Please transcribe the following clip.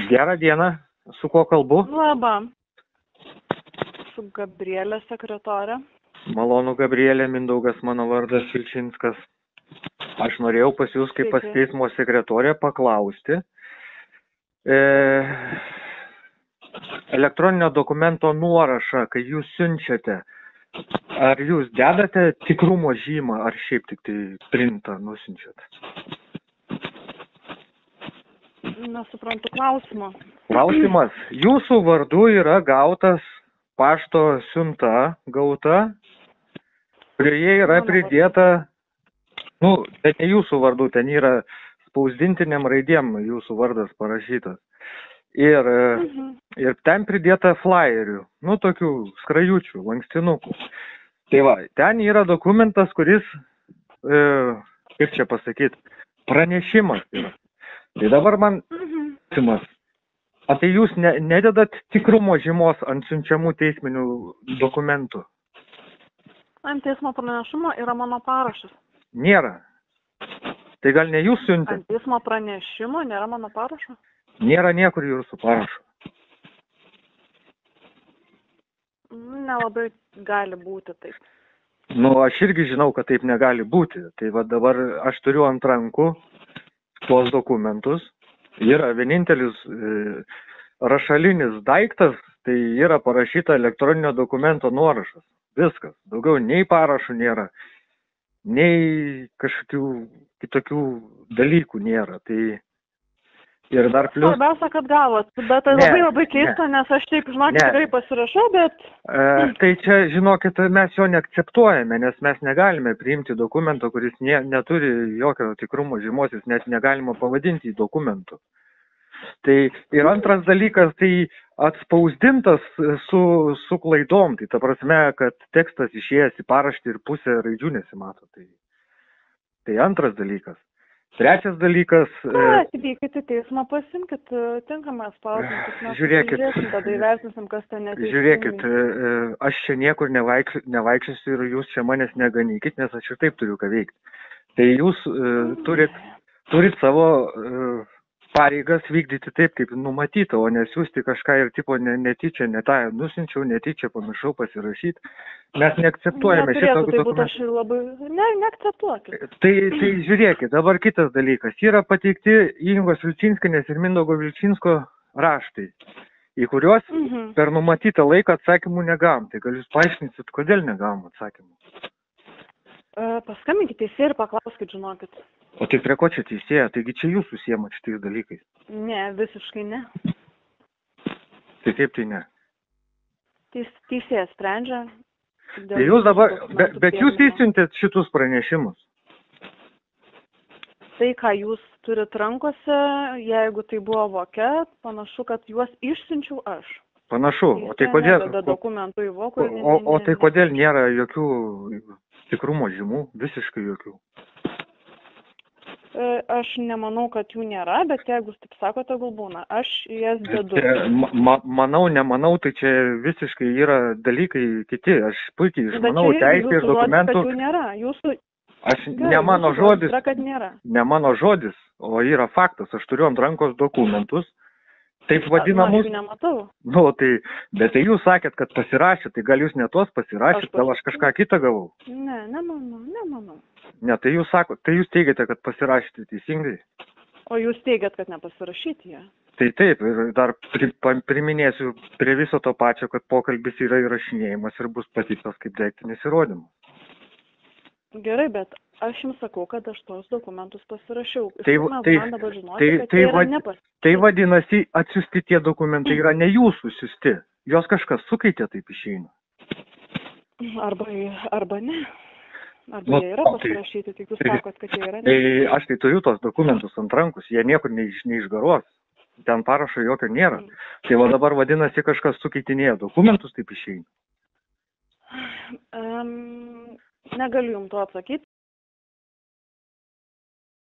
Gerą dieną, su kuo kalbu? Labą. Su Gabrielė sekretorė. Malonu, Gabrielė, Mindaugas mano vardas Vilčinskas. Aš norėjau pas jūs kaip pas teismo sekretorė paklausti. Elektroninio dokumento nuorašą, kai jūs siunčiate, ar jūs dedate tikrumo žymą, ar šiaip tik tai printą nusiunčiate? Nesuprantu klausimo. Klausimas. Jūsų vardu yra gautas pašto siunta gauta, kurioje yra pridėta, ten ne jūsų vardu, ten yra spausdintiniam raidėm jūsų vardas parašytas. Ir ten pridėta flyerių, tokių skrajučių, lankstinukų. Tai va, ten yra dokumentas, kuris, kaip čia pasakyti, pranešimas yra. Tai dabar man klausimas. Ar tai jūs nededat tikrumo žymos ant siunčiamų teisminių dokumentų? Ant teismo pranešimo yra mano parašas. Nėra. Tai gal ne jūs siuntėte? Ant teismo pranešimo nėra mano parašo? Nėra niekur jūsų parašo. Nelabai gali būti taip. Aš irgi žinau, kad taip negali būti. Tai va dabar aš turiu ant rankų tuos dokumentus. Yra vienintelis rašalinis daiktas, tai yra parašyta elektroninio dokumento nuorašas. Viskas. Daugiau nei parašų nėra, nei kažkokių kitokių dalykų nėra. Tai ir dar plius... Svarbiausia, kad gavot, bet tai labai keista, nes aš taip, žinokit, tikrai pasirašau, bet... Tai čia, žinokit, mes jo neakceptuojame, nes mes negalime priimti dokumento, kuris neturi jokio tikrumo žymos, jis net negalima pavadinti dokumentu. Tai ir antras dalykas, tai atspausdintas su klaidom, tai ta prasme, kad tekstas išėjęs į paraštį ir pusę raidžių nesimato. Tai antras dalykas. Trečias dalykas... Atvykite į teismą, pasimkit tinkamą spausdintus. Žiūrėkit, tada įvertinsim, kas ten neteisingai. Žiūrėkit, aš čia niekur nevaikščiosiu ir jūs čia manęs neganykit, nes aš ir taip turiu ką veikti. Tai jūs turit savo pareigas vykdyti taip, kaip numatyta, o nesiųsti kažką ir tipo netyčia, nusinčiau, netyčia pamiršau pasirašyti. Mes neakceptuojame šitą dokumentą. Aš labai... Neakceptuokit. Tai žiūrėkit, dabar kitas dalykas. Yra pateikti Ingos Vilčinskienės ir Mindaugo Vilčinsko raštai, į kuriuos per numatytą laiką atsakymų negavom. Tai gal jūs paaiškinsit, kodėl negavom atsakymų? Paskambinkite teisėją ir paklauskit, žinokit. O tai prie ko čia teisėja? Taigi čia jūs užsiemat šitais dalykais. Ne, visiškai ne. Tai kaip tai ne? Teisėjas sprendžia. Tai jūs dabar, bet jūs įsiuntėt šitus pranešimus. Tai, ką jūs turit rankose, jeigu tai buvo voke, panašu, kad juos išsiunčiau aš. Panašu. O tai kodėl... Dokumentų į voką. O tai kodėl nėra jokių tikrumo žymų? Visiškai jokių. Aš nemanau, kad jų nėra, bet jeigu taip sakote, gal būna. Aš jas dedu. Manau, nemanau, tai čia visiškai yra dalykai kiti. Aš puikiai išmanau teisę ir dokumentų. Bet jų nėra. Jūsų... Ne mano žodis, o yra faktas. Aš turiu ant rankos dokumentus. Taip vadinamus. Aš jų nematau. Bet tai jūs sakėt, kad pasirašėt, tai gal jūs ne tuos pasirašėt, gal aš kažką kitą gavau? Ne, nemanau. Ne, tai jūs sakot, tai jūs teigiate, kad pasirašėte teisingai. O jūs teigiat, kad nepasirašyti jie. Tai taip, ir dar priminėsiu prie viso to pačio, kad pokalbis yra įrašinėjimas ir bus pateiktas kaip daiktinis įrodymas. Gerai, bet aš jums sakau, kad aš tos dokumentus pasirašiau. Tai vadinasi, atsiusti tie dokumentai yra ne jūsų siusti. Jos kažkas sukeitė, taip išeina. Arba ne. Arba jie yra pasirašyti, tik jūs sakot, kad jie yra ne. Tai aš tai turiu tos dokumentus ant rankus, jie niekur neišgaruos. Ten parašo jokio nėra. Tai va dabar vadinasi, kažkas sukeitinėja dokumentus, taip išeina. Negaliu jums to atsakyti,